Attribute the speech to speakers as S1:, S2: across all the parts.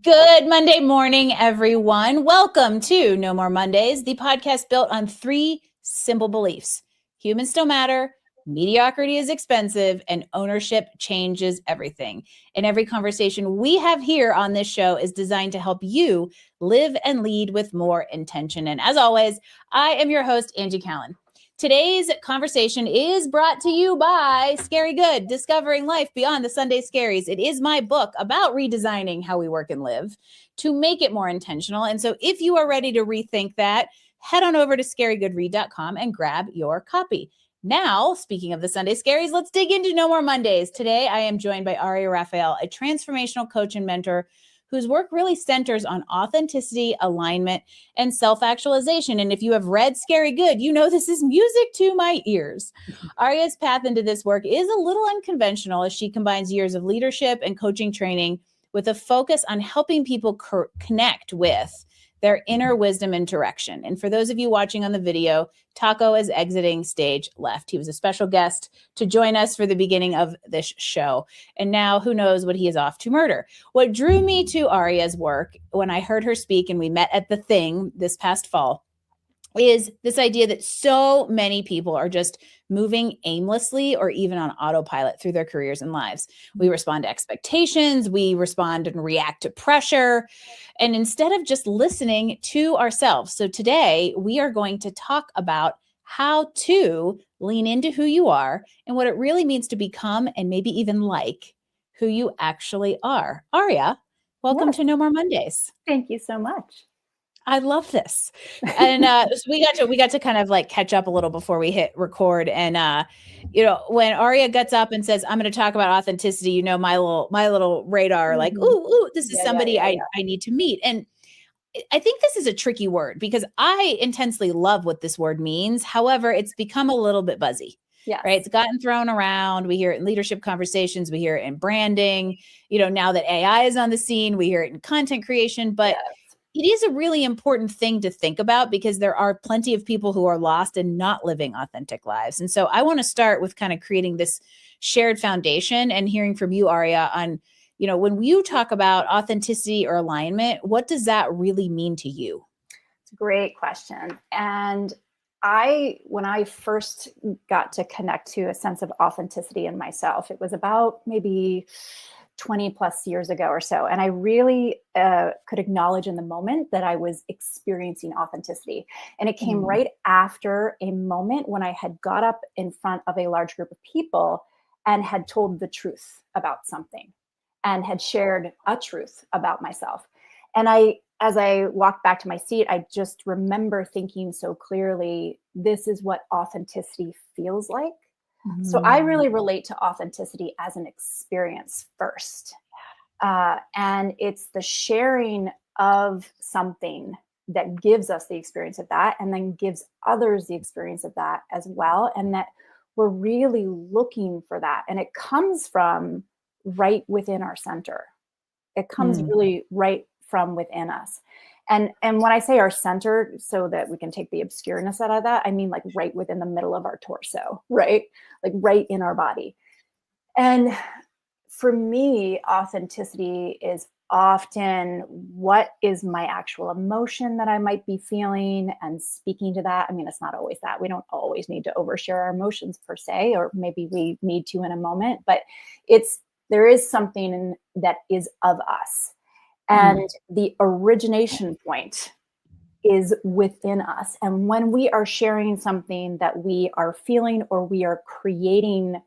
S1: Good Monday morning, everyone. Welcome to No More Mondays, the podcast built on three simple beliefs. Humans don't matter, mediocrity is expensive, and ownership changes everything. And every conversation we have here on this show is designed to help you live and lead with more intention. And as always, I am your host, Angie Callen. Today's conversation is brought to you by Scary Good, Discovering Life Beyond the Sunday Scaries. It is my book about redesigning how we work and live to make it more intentional. And so if you are ready to rethink that, head on over to scarygoodread.com and grab your copy. Now, speaking of the Sunday Scaries, let's dig into No More Mondays. Today, I am joined by Aria Raphael, a transformational coach and mentor whose work really centers on authenticity, alignment, and self-actualization. And if you have read Scary Good, you know this is music to my ears. Aria's path into this work is a little unconventional as she combines years of leadership and coaching training with a focus on helping people connect with their inner wisdom and direction. And for those of you watching on the video, Taco is exiting stage left. He was a special guest to join us for the beginning of this show. And now who knows what he is off to murder. What drew me to Aria's work when I heard her speak and we met at the Thing this past fall is this idea that so many people are just moving aimlessly or even on autopilot through their careers and lives. We respond to expectations, we respond and react to pressure, and instead of just listening to ourselves. So today we are going to talk about how to lean into who you are and what it really means to become and maybe even like who you actually are. Aria, welcome to No More Mondays.
S2: Thank you so much.
S1: I love this. And so we got to kind of like catch up a little before we hit record. And when Aria gets up and says, I'm going to talk about authenticity, my little radar, like, ooh, this is somebody I need to meet. And I think this is a tricky word because I intensely love what this word means. However, it's become a little bit buzzy.
S2: Yeah.
S1: Right. It's gotten thrown around. We hear it in leadership conversations. We hear it in branding. Now that AI is on the scene, we hear it in content creation, but it is a really important thing to think about because there are plenty of people who are lost and not living authentic lives. And so I want to start with kind of creating this shared foundation and hearing from you, Aria, on, when you talk about authenticity or alignment, what does that really mean to you?
S2: It's a great question. And when I first got to connect to a sense of authenticity in myself, it was about maybe 20 plus years ago or so. And I really could acknowledge in the moment that I was experiencing authenticity. And it came right after a moment when I had got up in front of a large group of people and had told the truth about something and had shared a truth about myself. And as I walked back to my seat, I just remember thinking so clearly, this is what authenticity feels like. So I really relate to authenticity as an experience first. And it's the sharing of something that gives us the experience of that and then gives others the experience of that as well. And that we're really looking for that. And it comes from right within our center. It comes really right from within us. And when I say our center, so that we can take the obscureness out of that, I mean like right within the middle of our torso, right? Like right in our body. And for me, authenticity is often what is my actual emotion that I might be feeling and speaking to that. I mean, it's not always that. We don't always need to overshare our emotions per se, or maybe we need to in a moment, but there is something that is of us. And the origination point is within us. And when we are sharing something that we are feeling or we are creating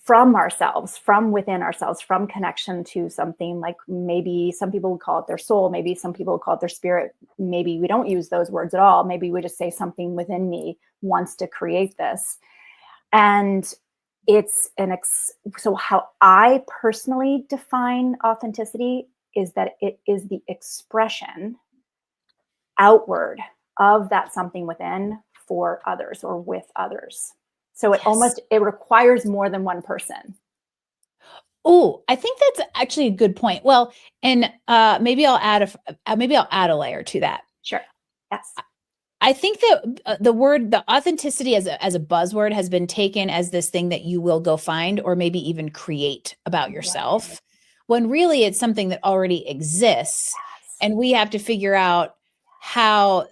S2: from ourselves, from within ourselves, from connection to something, like maybe some people would call it their soul, maybe some people would call it their spirit, maybe we don't use those words at all. Maybe we just say something within me wants to create this. And it's so how I personally define authenticity is that it is the expression outward of that something within for others or with others. So it requires more than one person.
S1: Oh, I think that's actually a good point. Well, and maybe I'll add a layer to that.
S2: Sure. Yes.
S1: I think that the authenticity as a buzzword has been taken as this thing that you will go find or maybe even create about yourself. when really it's something that already exists. And we have to figure out how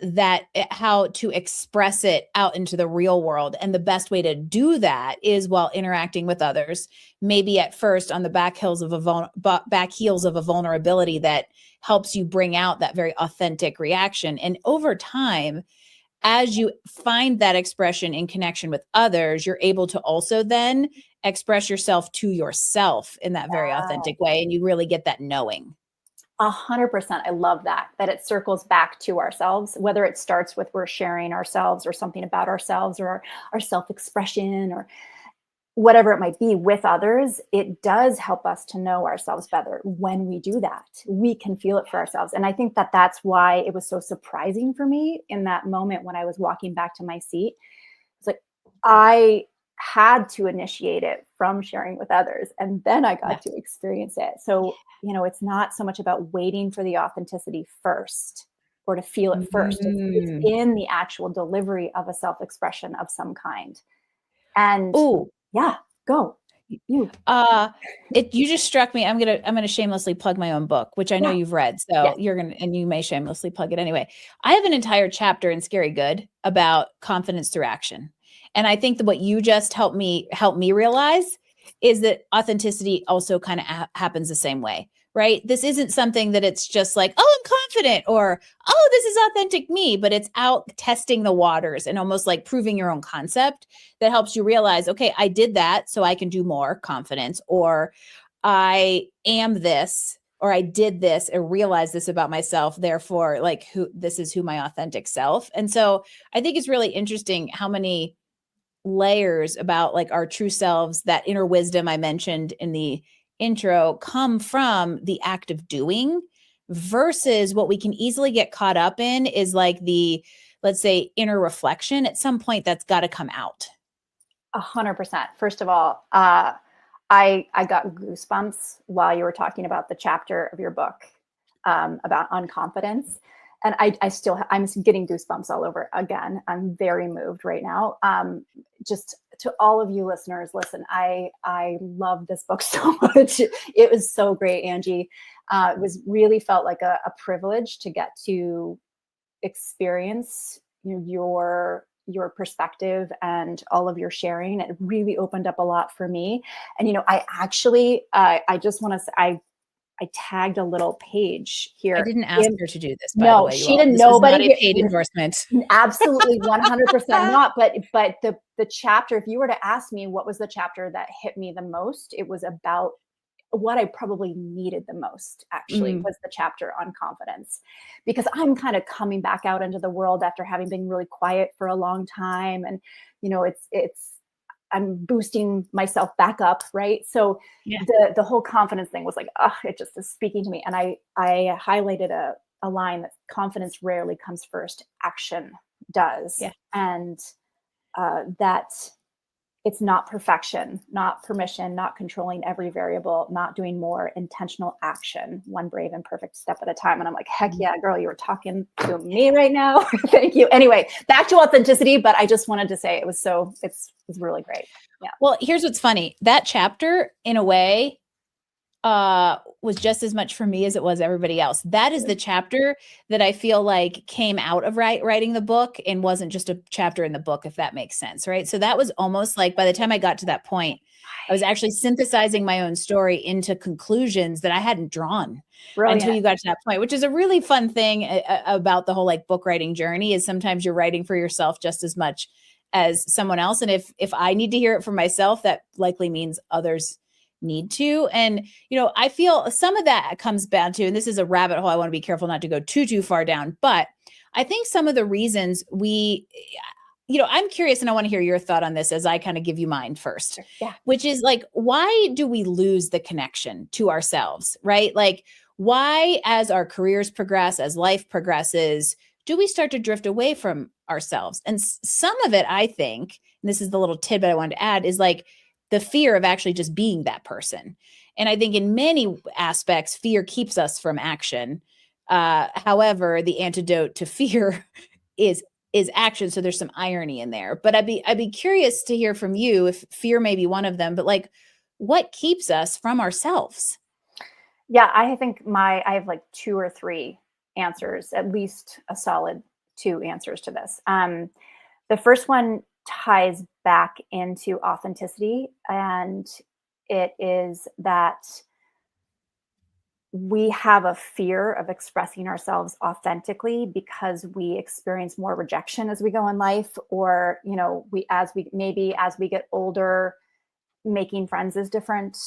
S1: to express it out into the real world. And the best way to do that is while interacting with others, maybe at first on the back heels of a vulnerability that helps you bring out that very authentic reaction. And over time, as you find that expression in connection with others, you're able to also then express yourself to yourself in that very authentic way. And you really get that knowing.
S2: 100%. I love that it circles back to ourselves, whether it starts with we're sharing ourselves or something about ourselves or our self-expression or whatever it might be with others. It does help us to know ourselves better when we do that. We can feel it for ourselves. And I think that that's why it was so surprising for me in that moment when I was walking back to my seat. It's like, I had to initiate it from sharing with others, and then I got to experience it. So, it's not so much about waiting for the authenticity first or to feel it first. It's in the actual delivery of a self-expression of some kind. And yeah, go. You
S1: just struck me. I'm gonna shamelessly plug my own book, which I know you've read. So and you may shamelessly plug it anyway. I have an entire chapter in Scary Good about confidence through action. And I think that what you just helped me realize is that authenticity also kind of happens the same way, right? This isn't something that it's just like, oh, I'm confident, or, oh, this is authentic me, but it's out testing the waters and almost like proving your own concept that helps you realize, okay, I did that, so I can do more confidence, or I am this, or I did this and realized this about myself. Therefore, like, this is who my authentic self. And so I think it's really interesting how many layers about like our true selves, that inner wisdom I mentioned in the intro, come from the act of doing, versus what we can easily get caught up in is like the, let's say, inner reflection. At some point that's got to come out.
S2: 100%. First of all, I got goosebumps while you were talking about the chapter of your book about unconfidence. And I'm getting goosebumps all over again. I'm very moved right now. Just to all of you listeners, listen, I love this book so much. It was so great, Angie. It really felt like a privilege to get to experience your perspective and all of your sharing. It really opened up a lot for me. And, I actually, I just want to say, I tagged a little page here.
S1: I didn't ask her to do this. By
S2: no,
S1: the way,
S2: she didn't. Nobody.
S1: Not a paid endorsement.
S2: Absolutely, 100% not. But the chapter. If you were to ask me what was the chapter that hit me the most, it was about what I probably needed the most. Actually, was the chapter on confidence, because I'm kind of coming back out into the world after having been really quiet for a long time, and I'm boosting myself back up, right? So the whole confidence thing was like, it just is speaking to me. And I highlighted a line that confidence rarely comes first, action does. Yeah. And that it's not perfection, not permission, not controlling every variable, not doing more, intentional action, one brave and perfect step at a time. And I'm like, heck yeah, girl, you were talking to me right now. Thank you. Anyway, back to authenticity, but I just wanted to say it was really great. Yeah.
S1: Well, here's what's funny. That chapter, in a way, was just as much for me as it was everybody else. That is the chapter that I feel like came out of writing the book and wasn't just a chapter in the book, if that makes sense, right? So that was almost like, by the time I got to that point, I was actually synthesizing my own story into conclusions that I hadn't drawn until you got to that point, which is a really fun thing about the whole like book writing journey, is sometimes you're writing for yourself just as much as someone else. And if I need to hear it for myself, that likely means others need to. And, I feel some of that comes down to, and this is a rabbit hole I want to be careful not to go too far down, but I think some of the reasons I'm curious, and I want to hear your thought on this as I kind of give you mine first, which is like, why do we lose the connection to ourselves, right? Like, why, as our careers progress, as life progresses, do we start to drift away from ourselves? And some of it, I think, and this is the little tidbit I wanted to add, is like the fear of actually just being that person. And I think in many aspects, fear keeps us from action. However, the antidote to fear is action. So there's some irony in there. But I'd be curious to hear from you, if fear may be one of them, but like, what keeps us from ourselves?
S2: Yeah, I think I have like two or three answers, at least a solid two answers to this. The first one ties back into authenticity, and it is that we have a fear of expressing ourselves authentically because we experience more rejection as we go in life, or as we get older, making friends is different.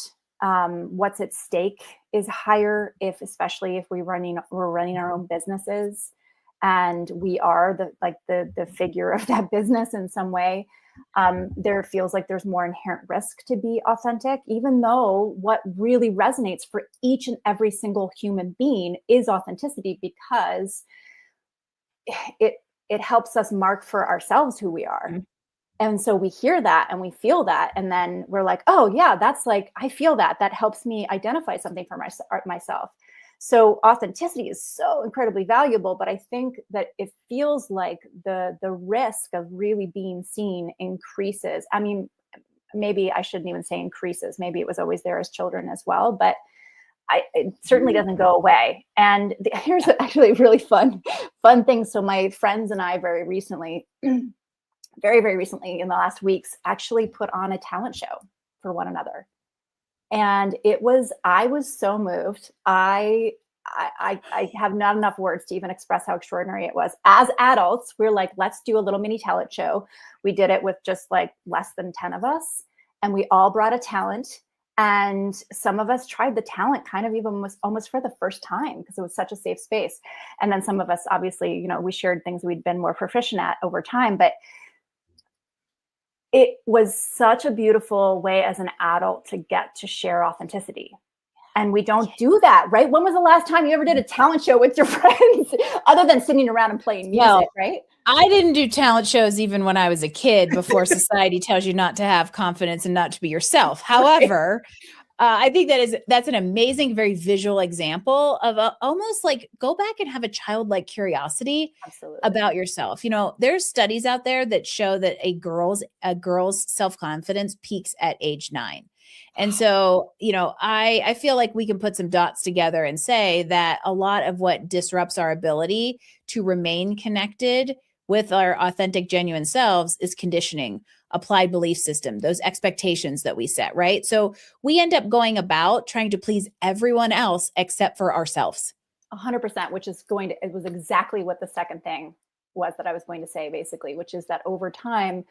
S2: What's at stake is higher, if especially if we're running our own businesses, and we are the figure of that business in some way. There feels like there's more inherent risk to be authentic, even though what really resonates for each and every single human being is authenticity, because it it helps us mark for ourselves who we are. And so we hear that and we feel that. And then we're like, oh, yeah, that's like, I feel that. That helps me identify something for myself. So authenticity is so incredibly valuable. But I think that it feels like the risk of really being seen increases. I mean, maybe I shouldn't even say increases. Maybe it was always there as children as well. But it certainly doesn't go away. And here's actually a really fun thing. So my friends and I very recently, very recently in the last weeks, actually put on a talent show for one another. And I was so moved. I have not enough words to even express how extraordinary it was. As adults, we're like, let's do a little mini talent show. We did it with just like less than 10 of us. And we all brought a talent. And some of us tried the talent kind of even almost for the first time, because it was such a safe space. And then some of us, obviously, we shared things we'd been more proficient at over time. But it was such a beautiful way as an adult to get to share authenticity. And we don't do that, right? When was the last time you ever did a talent show with your friends other than sitting around and playing music, right?
S1: I didn't do talent shows even when I was a kid, before society tells you not to have confidence and not to be yourself. However, I think that's an amazing, very visual example of almost like go back and have a childlike curiosity
S2: Absolutely.
S1: about yourself. There's studies out there that show that a girl's self-confidence peaks at age 9. And so, I feel like we can put some dots together and say that a lot of what disrupts our ability to remain connected with our authentic, genuine selves is conditioning, applied belief system, those expectations that we set, right? So we end up going about trying to please everyone else except for ourselves.
S2: 100%, it was exactly what the second thing was that I was going to say, basically, which is that over time,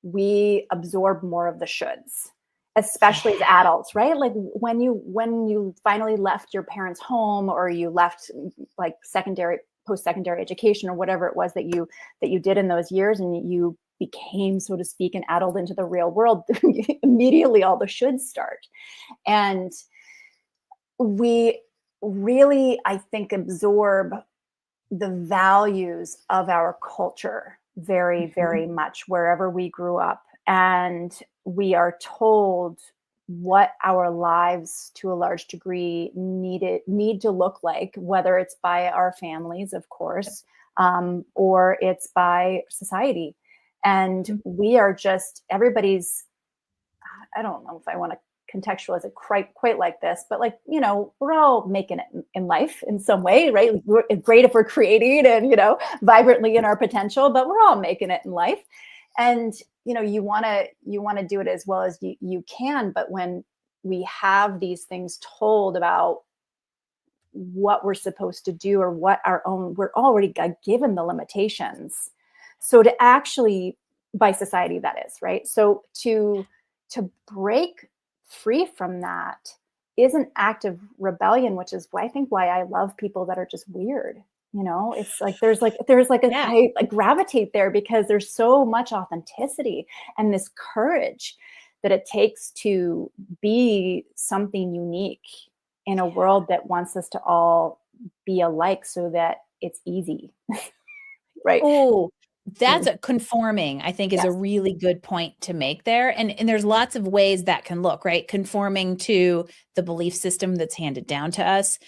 S2: we absorb more of the shoulds, especially as adults, right? Like when you finally left your parents' home, or you left like post-secondary education, or whatever it was that you did in those years, and you became, so to speak, an adult into the real world, immediately all the shoulds start. And we really, I think, absorb the values of our culture very, very much wherever we grew up. And we are told what our lives, to a large degree, need to look like, whether it's by our families, of course, or it's by society. And we are just, everybody's, I don't know if I want to contextualize it quite like this, but like, we're all making it in life in some way, right? It's great if we're creating and, vibrantly in our potential, but we're all making it in life. And, you want to do it as well as you can. But when we have these things told about what we're supposed to do, or we're already given the limitations. So to actually, by society, that is, right? So to break free from that is an act of rebellion, which is why I love people that are just weird. It's like I gravitate there, because there's so much authenticity and this courage that it takes to be something unique in a world that wants us to all be alike, so that it's easy. Right.
S1: Oh, that's a conforming, I think, is a
S2: Yes.
S1: really good point to make there. And there's lots of ways that can look, right? Conforming to the belief system that's handed down to us.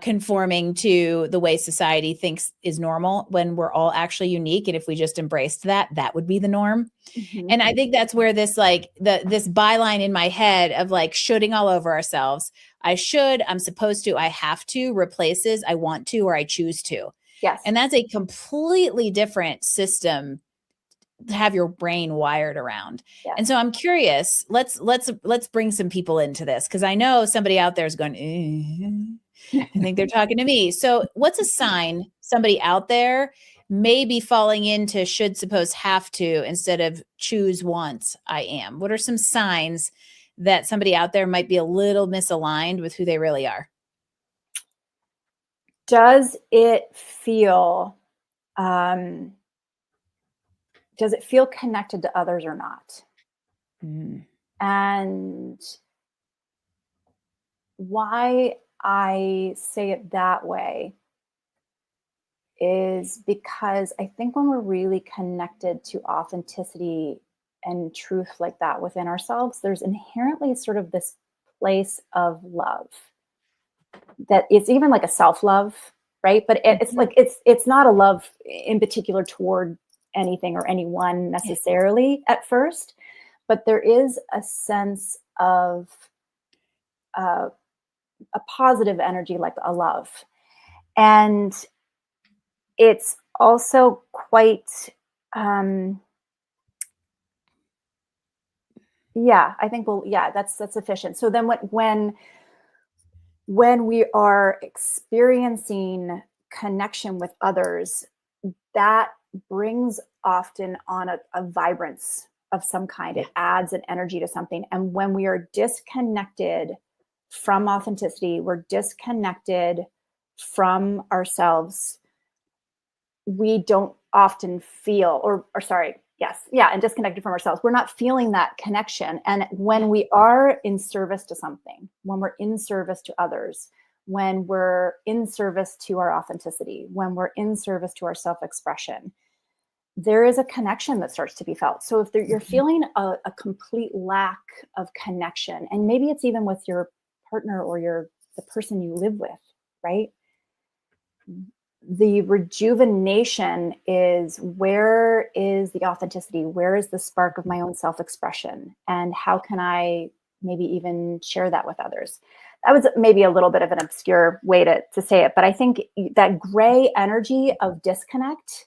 S1: conforming to the way society thinks is normal when we're all actually unique. And if we just embraced that, that would be the norm.
S2: Mm-hmm.
S1: And I think that's where this like this byline in my head of like shoulding all over ourselves. I should, I'm supposed to, I have to replaces I want to or I choose to.
S2: Yes.
S1: And that's a completely different system to have your brain wired around.
S2: Yes.
S1: And so I'm curious, let's bring some people into this because I know somebody out there is going, I think they're talking to me. So what's a sign somebody out there may be falling into should, suppose, have to instead of choose, want, I am? What are some signs that somebody out there might be a little misaligned with who they really are?
S2: Does it feel connected to others or not? And why I say it that way is because I think when we're really connected to authenticity and truth like that within ourselves, there's inherently sort of this place of love that it's even like a self-love, right? But it's like it's not a love in particular toward anything or anyone necessarily at first, but there is a sense of a positive energy, like a love. And it's also quite, I think, well, yeah, that's sufficient. So then when we are experiencing connection with others, that brings often on a vibrance of some kind. It adds an energy to something. And when we are disconnected from authenticity, we're disconnected from ourselves, we don't often feel, and disconnected from ourselves. We're not feeling that connection. And when we are in service to something, when we're in service to others, when we're in service to our authenticity, when we're in service to our self-expression, there is a connection that starts to be felt. So if you're feeling a complete lack of connection, and maybe it's even with your partner or the person you live with, right? The rejuvenation is, where is the authenticity? Where is the spark of my own self-expression? And how can I maybe even share that with others? That was maybe a little bit of an obscure way to say it, but I think that gray energy of disconnect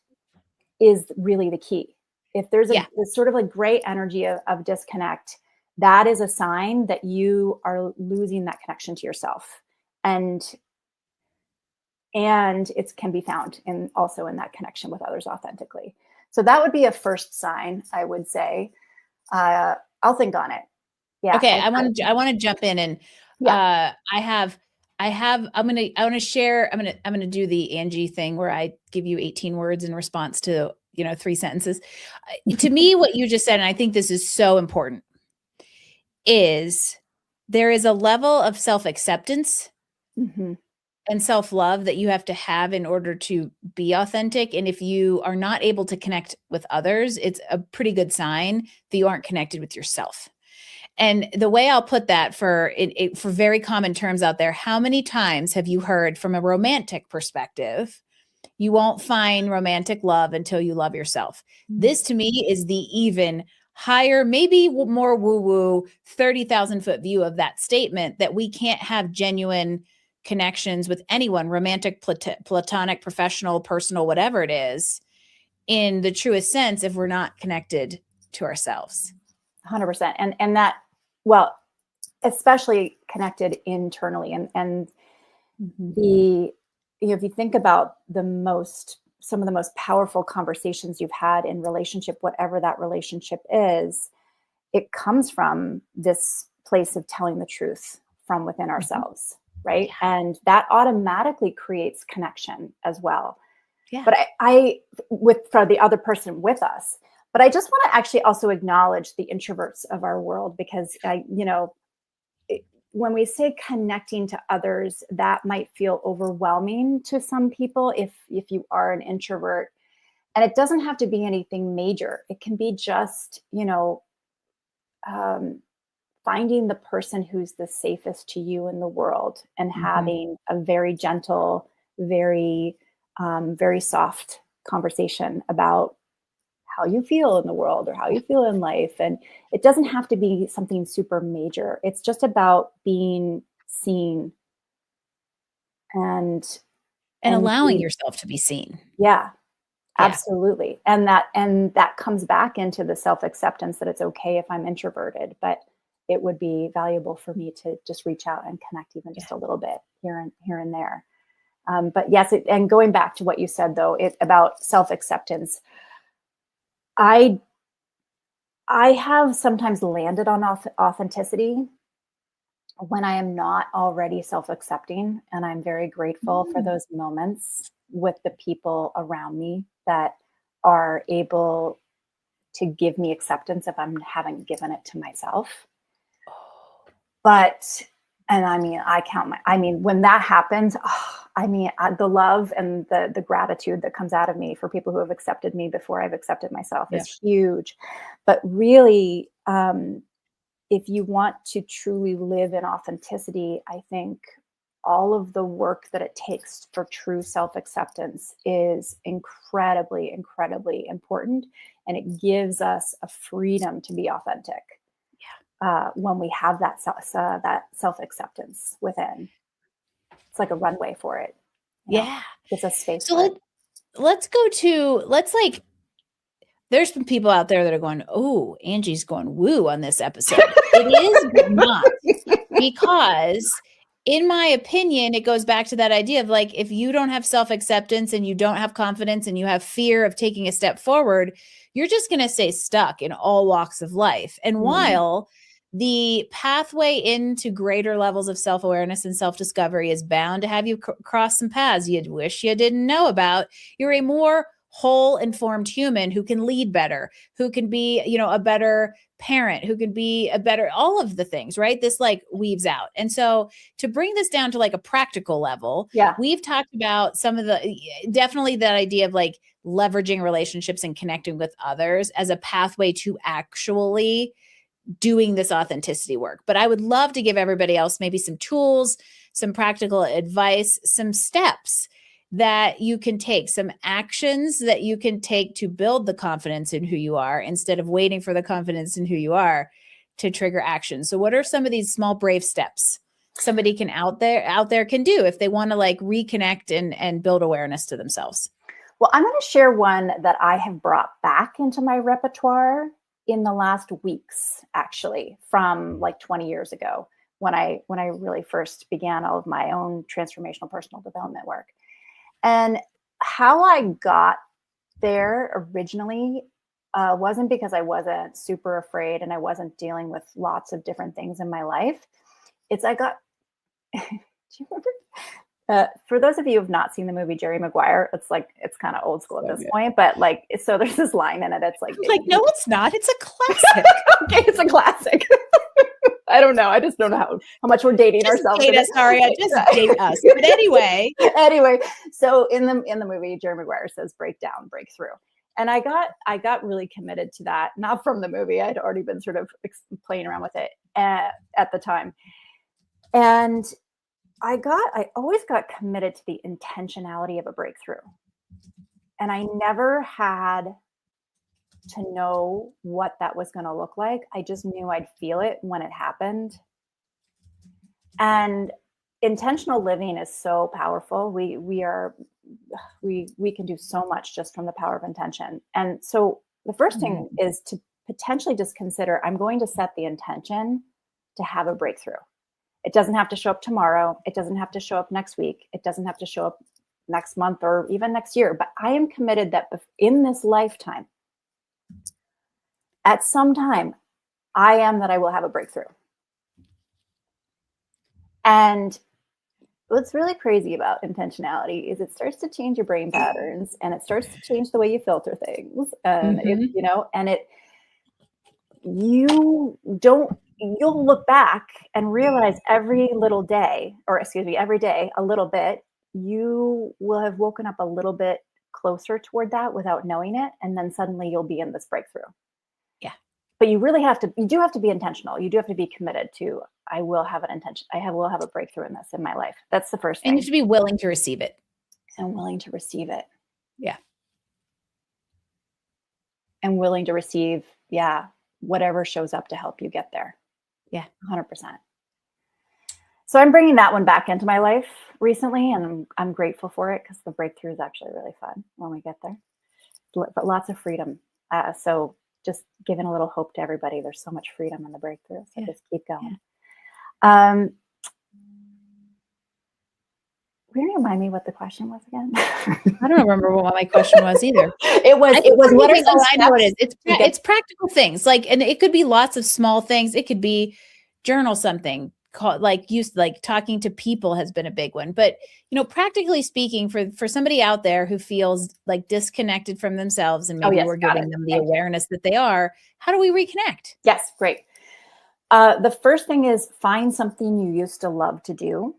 S2: is really the key. If there's a sort of like gray energy of disconnect, that is a sign that you are losing that connection to yourself. And it can be found also in that connection with others authentically. So that would be a first sign, I would say. I'll think on it. Yeah.
S1: Okay. I want to jump in and I'm going to share, I'm going to do the Angie thing where I give you 18 words in response to, 3 sentences. To me, what you just said, and I think this is so important, is there is a level of self-acceptance and self-love that you have to have in order to be authentic. And if you are not able to connect with others, it's a pretty good sign that you aren't connected with yourself. And the way I'll put that for very common terms out there, how many times have you heard from a romantic perspective, you won't find romantic love until you love yourself? This to me is the even higher, maybe more woo-woo, 30,000 foot view of that statement, that we can't have genuine connections with anyone, romantic, platonic, professional, personal, whatever it is, in the truest sense, if we're not connected to ourselves.
S2: 100%. And that, well, especially connected internally. And if you think about some of the most powerful conversations you've had in relationship, whatever that relationship is, it comes from this place of telling the truth from within ourselves, right? Yeah. And that automatically creates connection as well. Yeah. But for the other person with us. But I just want to actually also acknowledge the introverts of our world, because when we say connecting to others, that might feel overwhelming to some people if you are an introvert. And it doesn't have to be anything major. It can be just, finding the person who's the safest to you in the world and having a very gentle, very, very soft conversation about how you feel in the world or how you feel in life. And it doesn't have to be something super major. It's just about being seen and
S1: allowing
S2: being,
S1: yourself to be seen.
S2: yeah,
S1: Yeah.
S2: absolutely. And that comes back into the self-acceptance that it's okay if I'm introverted, but it would be valuable for me to just reach out and connect even just a little bit here and there. But yes, and going back to what you said though, about self-acceptance, I have sometimes landed on authenticity when I am not already self-accepting, and I'm very grateful for those moments with the people around me that are able to give me acceptance if I haven't given it to myself. But, and I mean, when that happens, the love and the gratitude that comes out of me for people who have accepted me before I've accepted myself is huge. But really, if you want to truly live in authenticity, I think all of the work that it takes for true self-acceptance is incredibly, incredibly important. And it gives us a freedom to be authentic when we have that self-acceptance within. It's like a runway for it.
S1: Yeah.
S2: It's a space
S1: So
S2: for it.
S1: let's like, there's some people out there that are going, oh, Angie's going woo on this episode. It is, but not. Because in my opinion, it goes back to that idea of like, if you don't have self-acceptance and you don't have confidence and you have fear of taking a step forward, you're just going to stay stuck in all walks of life. And while the pathway into greater levels of self-awareness and self-discovery is bound to have you cross some paths you'd wish you didn't know about, you're a more whole, informed human who can lead better, who can be, a better parent, who can be a better, all of the things, right? This like weaves out. And so to bring this down to like a practical level, we've talked about some of definitely that idea of like leveraging relationships and connecting with others as a pathway to actually doing this authenticity work. But I would love to give everybody else maybe some tools, some practical advice, some steps that you can take, some actions that you can take to build the confidence in who you are instead of waiting for the confidence in who you are to trigger action. So what are some of these small brave steps somebody can out there can do if they want to like reconnect and build awareness to themselves?
S2: Well, I'm going to share one that I have brought back into my repertoire in the last weeks, actually, from like 20 years ago when I really first began all of my own transformational personal development work. And how I got there originally wasn't because I wasn't super afraid and I wasn't dealing with lots of different things in my life. It's do you remember? For those of you who have not seen the movie Jerry Maguire, it's kind of old school at this point, but like, so there's this line in it. It's like,
S1: no, it's not. It's a classic.
S2: Okay, it's a classic. I don't know. I just don't know how much we're dating ourselves.
S1: Date us, Aria. Just date us. But anyway.
S2: So in the movie, Jerry Maguire says, break down, break through. And I got really committed to that, not from the movie. I'd already been sort of playing around with it at the time. And I always got committed to the intentionality of a breakthrough. And I never had to know what that was going to look like. I just knew I'd feel it when it happened. And intentional living is so powerful. We can do so much just from the power of intention. And so the first thing is to potentially just consider, I'm going to set the intention to have a breakthrough. It doesn't have to show up tomorrow. It doesn't have to show up next week. It doesn't have to show up next month or even next year. But I am committed that in this lifetime, at some time, I will have a breakthrough. And what's really crazy about intentionality is it starts to change your brain patterns and it starts to change the way you filter things. And you'll look back and realize every day, a little bit, you will have woken up a little bit closer toward that without knowing it. And then suddenly you'll be in this breakthrough.
S1: Yeah.
S2: but you do have to be intentional. You do have to be committed to, I will have an intention. Will have a breakthrough in this in my life. That's the first thing.
S1: And you should be willing to receive it.
S2: And willing to receive it.
S1: Yeah.
S2: And willing to receive, whatever shows up to help you get there.
S1: Yeah.
S2: 100%. So I'm bringing that one back into my life recently, and I'm grateful for it because the breakthrough is actually really fun when we get there. But lots of freedom. So just giving a little hope to everybody. There's so much freedom in the breakthrough. So just keep going. Yeah. Will you remind me what the question was again?
S1: I don't remember what my question was either.
S2: It was what are some steps?
S1: I know it is. It's practical things. Like, and it could be lots of small things. It could be journal something, like talking to people has been a big one. But, practically speaking, for somebody out there who feels like disconnected from themselves, and maybe we're giving them the awareness that they are, how do we reconnect?
S2: Yes, great. The first thing is find something you used to love to do.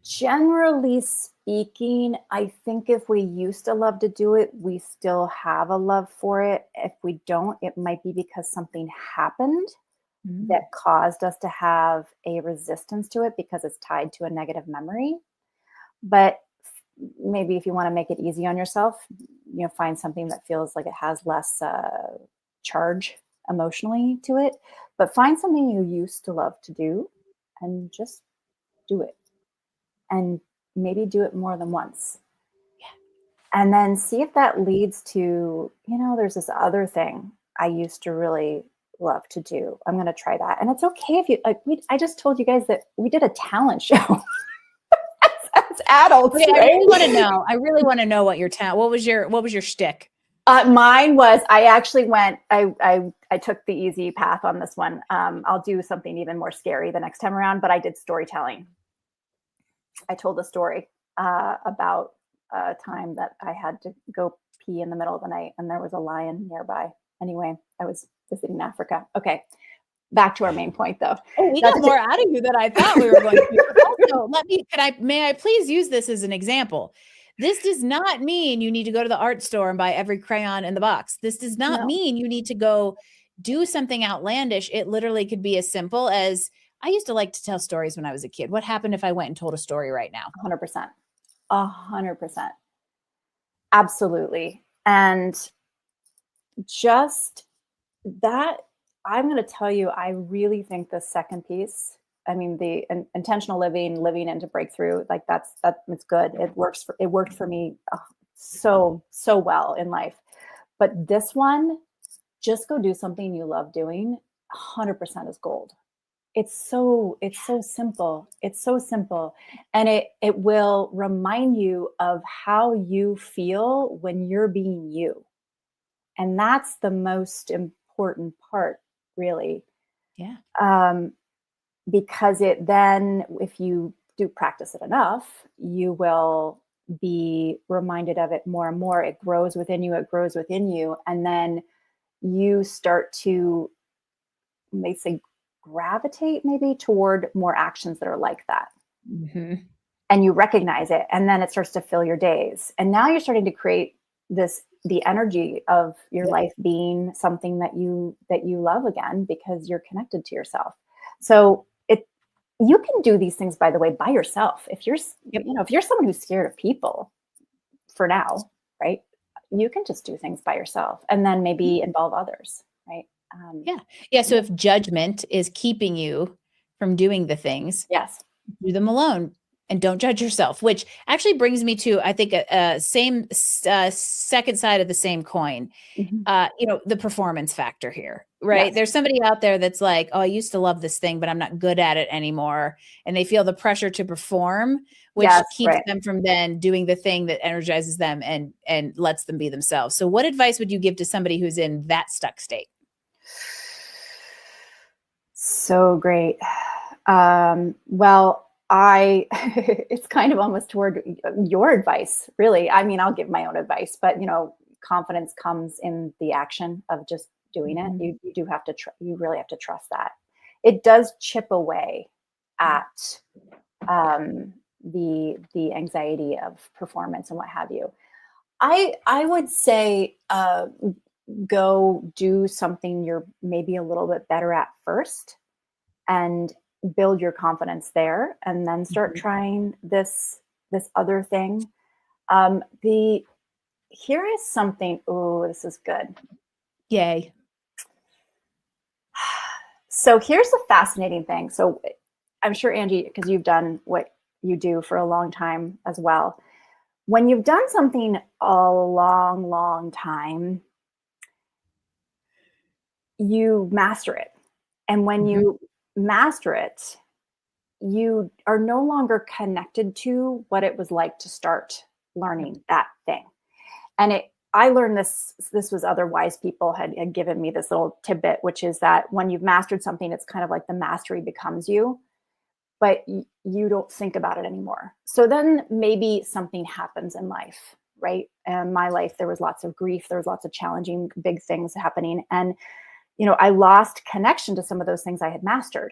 S2: Generally speaking, I think if we used to love to do it, we still have a love for it. If we don't, it might be because something happened that caused us to have a resistance to it because it's tied to a negative memory. But maybe if you want to make it easy on yourself, find something that feels like it has less charge emotionally to it. But find something you used to love to do and just do it. And maybe do it more than once.
S1: Yeah.
S2: And then see if that leads to, there's this other thing I used to really love to do. I'm going to try that. And it's okay if you, I just told you guys that we did a talent show as adults.
S1: Okay,
S2: right?
S1: I really want to know what your what was your shtick?
S2: Mine was, I actually went, I took the easy path on this one. I'll do something even more scary the next time around, but I did storytelling. I told a story about a time that I had to go pee in the middle of the night and there was a lion nearby. Anyway, I was visiting Africa. Okay, back to our main point though.
S1: Oh, we got more out of you than I thought we were going to. Also, may I please use this as an example? This does not mean you need to go to the art store and buy every crayon in the box. This does not mean you need to go do something outlandish. It literally could be as simple as, I used to like to tell stories when I was a kid. What happened if I went and told a story right now?
S2: 100%. 100%. Absolutely. And just that, I'm going to tell you, I really think the second piece, the intentional living into breakthrough, like it's good. It worked for me so well in life. But this one, just go do something you love doing, 100% is gold. It's so simple. It's so simple. And it will remind you of how you feel when you're being you. And that's the most important part, really.
S1: Yeah.
S2: Because it then, if you do practice it enough, you will be reminded of it more and more. It grows within you. And then you start to, they say, gravitate maybe toward more actions that are like that.
S1: Mm-hmm.
S2: And you recognize it, and then it starts to fill your days. And now you're starting to create the energy of your life being something that you love again, because you're connected to yourself. So you can do these things, by the way, by yourself. If you're if you're someone who's scared of people for now, right, you can just do things by yourself and then maybe involve others, right?
S1: So if judgment is keeping you from doing the things, do them alone and don't judge yourself, which actually brings me to, I think, a same second side of the same coin. The performance factor here, right? There's somebody out there that's like, oh, I used to love this thing, but I'm not good at it anymore. And they feel the pressure to perform, which keeps them from then doing the thing that energizes them and lets them be themselves. So what advice would you give to somebody who's in that stuck state?
S2: So great. Well, it's kind of almost toward your advice, really. I'll give my own advice, but confidence comes in the action of just doing it. You do have to, you really have to trust that. It does chip away at the anxiety of performance and what have you. I would say go do something you're maybe a little bit better at first and build your confidence there, and then start trying this other thing. The Here is something. Oh, this is good.
S1: Yay.
S2: So here's the fascinating thing. So I'm sure, Angie, because you've done what you do for a long time as well. When you've done something a long, long time, you master it. And when you master it, you are no longer connected to what it was like to start learning that thing. And I learned this was other wise people had given me this little tidbit, which is that when you've mastered something, it's kind of like the mastery becomes you, but you don't think about it anymore. So then maybe something happens in life, right? In my life, there was lots of grief. There was lots of challenging, big things happening. And, I lost connection to some of those things I had mastered.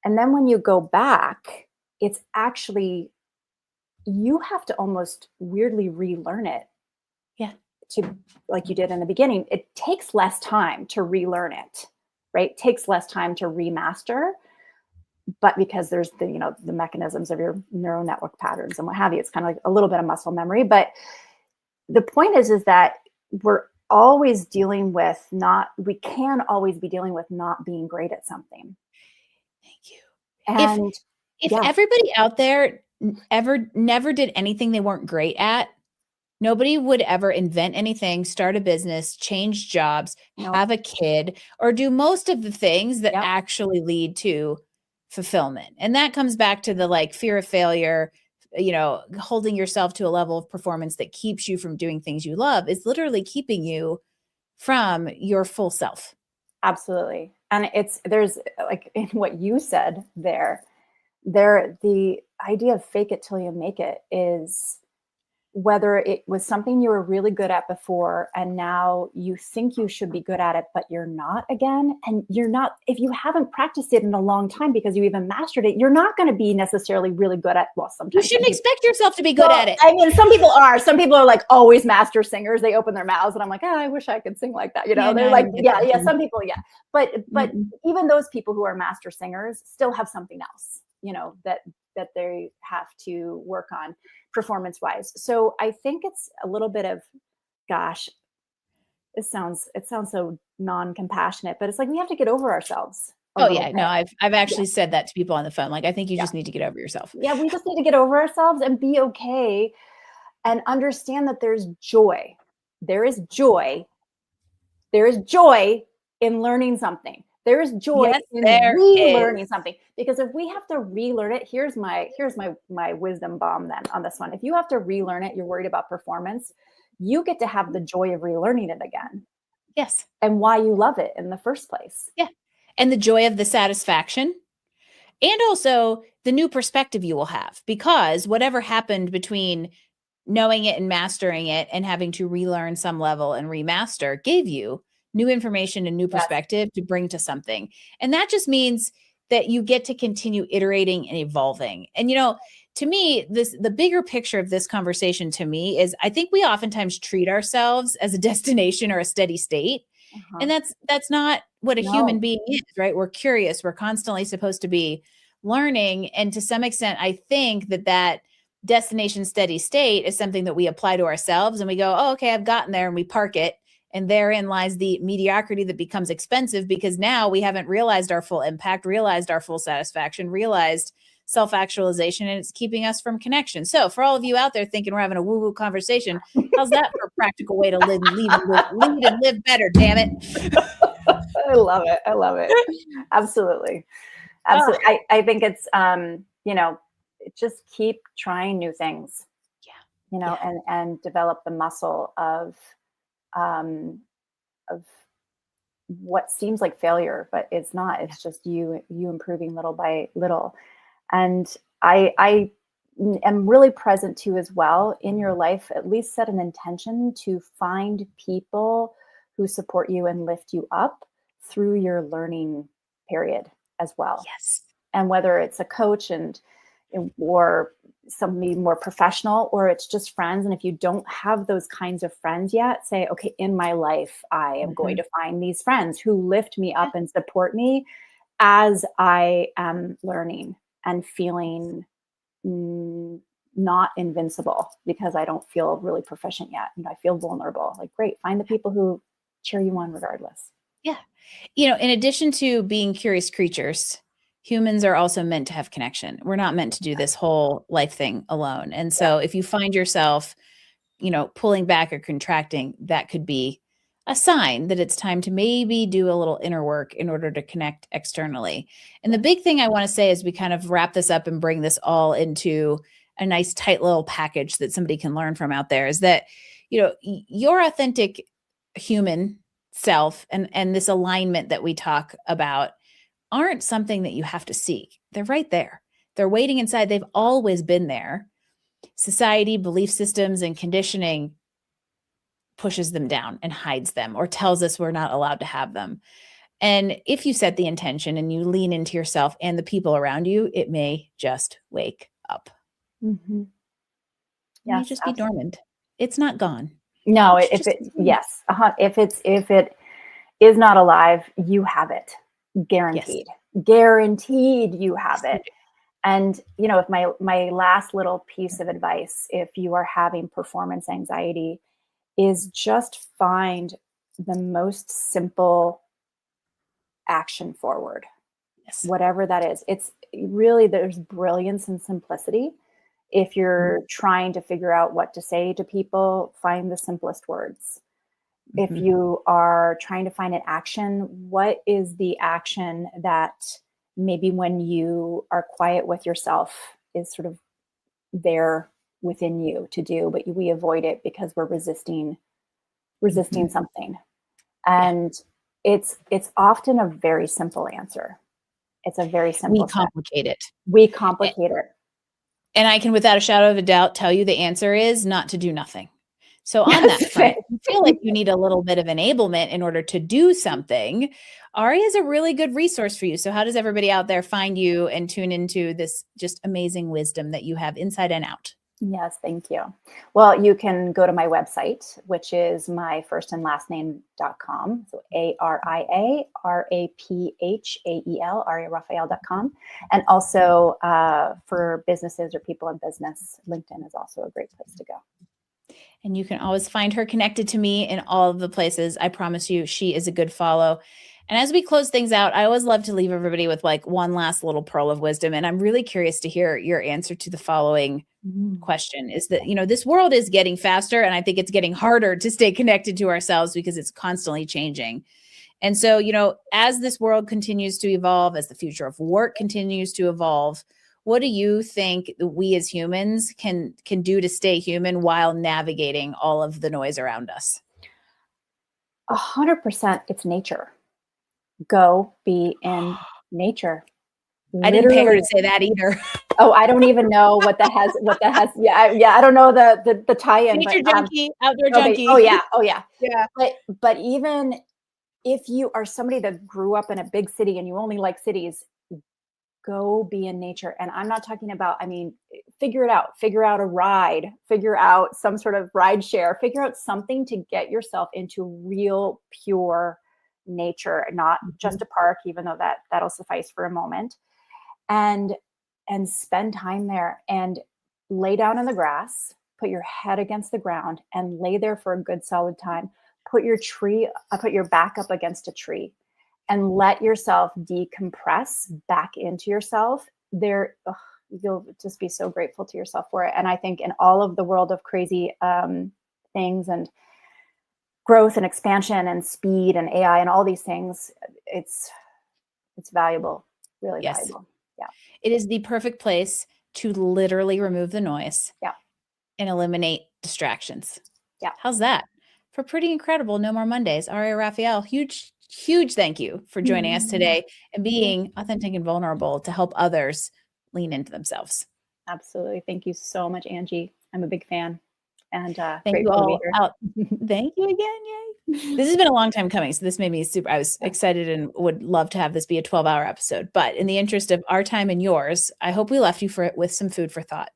S2: And then when you go back, it's actually, you have to almost weirdly relearn it.
S1: Yeah.
S2: To, like you did in the beginning, it takes less time to relearn it, right? It takes less time to remaster, but because there's the mechanisms of your neural network patterns and what have you, it's kind of like a little bit of muscle memory. But the point is that we're always dealing with we can always be dealing with not being great at something.
S1: Thank you.
S2: And
S1: if everybody out there never did anything they weren't great at, nobody would ever invent anything, start a business, change jobs, have a kid, or do most of the things that actually lead to fulfillment. And that comes back to the fear of failure, holding yourself to a level of performance that keeps you from doing things you love is literally keeping you from your full self.
S2: Absolutely. And there's like in what you said the idea of fake it till you make it is whether it was something you were really good at before and now you think you should be good at it, but you're not again. And you're not, if you haven't practiced it in a long time because you even mastered it, you're not going to be necessarily really good at, well, sometimes.
S1: You shouldn't expect yourself to be good at it.
S2: I mean, some people are. Some people are like always master singers. They open their mouths and I'm like, I wish I could sing like that. They're like, some people, yeah. But even those people who are master singers still have something else, that they have to work on performance wise. So I think it's a little bit of, gosh, it sounds so non-compassionate, but it's like we have to get over ourselves.
S1: Oh yeah, no, I've actually said that to people on the phone. Like, I think you just need to get over yourself.
S2: Yeah, we just need to get over ourselves and be okay and understand that there's joy. There is joy. There is joy in learning something. There is joy in relearning something. Because if we have to relearn it, here's my wisdom bomb then on this one. If you have to relearn it, you're worried about performance, you get to have the joy of relearning it again.
S1: Yes.
S2: And why you love it in the first place.
S1: Yeah. And the joy of the satisfaction. And also the new perspective you will have, because whatever happened between knowing it and mastering it and having to relearn some level and remaster gave you new information and new perspective to bring to something. And that just means that you get to continue iterating and evolving. And, to me, the bigger picture of this conversation to me is I think we oftentimes treat ourselves as a destination or a steady state. And that's not what a human being is, right? We're curious. We're constantly supposed to be learning. And to some extent, I think that destination steady state is something that we apply to ourselves and we go, oh, okay, I've gotten there, and we park it. And therein lies the mediocrity that becomes expensive, because now we haven't realized our full impact, realized our full satisfaction, realized self-actualization, and it's keeping us from connection. So for all of you out there thinking we're having a woo-woo conversation, how's that for a practical way to lead and live better, damn it?
S2: I love it. I love it. Absolutely. Absolutely. I think it's, just keep trying new things, and develop the muscle of what seems like failure, but it's not. It's just you improving little by little. And I am really present too as well in your life. At least set an intention to find people who support you and lift you up through your learning period as well.
S1: Yes.
S2: And whether it's a coach and or somebody more professional, or it's just friends. And if you don't have those kinds of friends yet, say, okay, in my life, I am going to find these friends who lift me up and support me as I am learning and feeling not invincible because I don't feel really proficient yet. And I feel vulnerable. Like, great, find the people who cheer you on regardless.
S1: Yeah. In addition to being curious creatures, humans are also meant to have connection. We're not meant to do this whole life thing alone. And so if you find yourself, pulling back or contracting, that could be a sign that it's time to maybe do a little inner work in order to connect externally. And the big thing I want to say as we kind of wrap this up and bring this all into a nice tight little package that somebody can learn from out there is that, your authentic human self and this alignment that we talk about aren't something that you have to seek. They're right there. They're waiting inside. They've always been there. Society, belief systems, and conditioning pushes them down and hides them or tells us we're not allowed to have them. And if you set the intention and you lean into yourself and the people around you, it may just wake up.
S2: Mm-hmm.
S1: It may just be dormant. It's not gone.
S2: No, if it is not alive, you have it. Guaranteed. Yes. Guaranteed you have it. And, if my last little piece of advice, if you are having performance anxiety, is just find the most simple action forward. Yes. Whatever that is. It's really, there's brilliance in simplicity. If you're trying to figure out what to say to people, find the simplest words. If you are trying to find an action, what is the action that maybe when you are quiet with yourself is sort of there within you to do, but we avoid it because we're resisting something. And it's often a very simple answer. It's a very simple.
S1: We complicate it.
S2: We complicate it.
S1: And I can, without a shadow of a doubt, tell you the answer is not to do nothing. So on that front, if you feel like you need a little bit of enablement in order to do something, Aria is a really good resource for you. So how does everybody out there find you and tune into this just amazing wisdom that you have inside and out?
S2: Yes, thank you. Well, you can go to my website, which is my first and last name.com. So AriaRaphael, AriaRaphael.com. And also for businesses or people in business, LinkedIn is also a great place to go.
S1: And you can always find her connected to me in all of the places. I promise you, she is a good follow. And as we close things out, I always love to leave everybody with like one last little pearl of wisdom. And I'm really curious to hear your answer to the following question is that, this world is getting faster. And I think it's getting harder to stay connected to ourselves because it's constantly changing. And so, as this world continues to evolve, as the future of work continues to evolve, what do you think we as humans can do to stay human while navigating all of the noise around us?
S2: 100% it's nature. Go be in nature.
S1: I didn't pay her to say that either.
S2: Oh, I don't even know what that has. Yeah. I don't know the tie-in.
S1: Nature junkie, outdoor junkie.
S2: Oh yeah.
S1: Yeah.
S2: But even if you are somebody that grew up in a big city and you only like cities, go be in nature. And I'm not talking about, figure it out, figure out a ride, figure out some sort of ride share, figure out something to get yourself into real pure nature, not just a park, even though that'll suffice for a moment, and spend time there and lay down in the grass, put your head against the ground and lay there for a good solid time. Put your back up against a tree and let yourself decompress back into yourself. You'll just be so grateful to yourself for it. And I think in all of the world of crazy things and growth and expansion and speed and AI and all these things, it's valuable, really valuable. Yeah.
S1: It is the perfect place to literally remove the noise.
S2: Yeah.
S1: And eliminate distractions.
S2: Yeah.
S1: How's that? For pretty incredible No More Mondays, Aria Raphael, huge thank you for joining us today and being authentic and vulnerable to help others lean into themselves.
S2: Absolutely. Thank you so much, Angie. I'm a big fan. and
S1: Thank you
S2: grateful to be
S1: all
S2: here.
S1: out. Thank you again. Yay. This has been a long time coming. So this made me super, I was excited and would love to have this be a 12-hour episode. But in the interest of our time and yours, I hope we left you with some food for thought.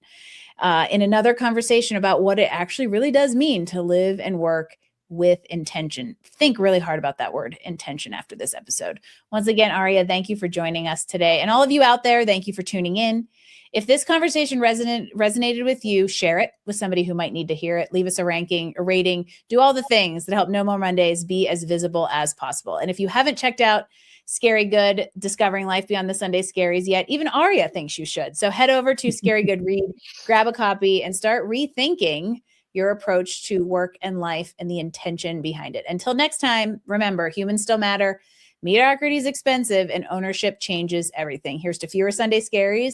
S1: In another conversation about what it actually really does mean to live and work with intention. Think really hard about that word, intention, after this episode. Once again, Aria, thank you for joining us today. And all of you out there, thank you for tuning in. If this conversation resonated with you, share it with somebody who might need to hear it. Leave us a ranking, a rating, do all the things that help No More Mondays be as visible as possible. And if you haven't checked out Scary Good, Discovering Life Beyond the Sunday Scaries yet, even Aria thinks you should. So head over to Scary Good Read, grab a copy, and start rethinking your approach to work and life and the intention behind it. Until next time, remember, humans still matter, mediocrity is expensive, and ownership changes everything. Here's to fewer Sunday Scaries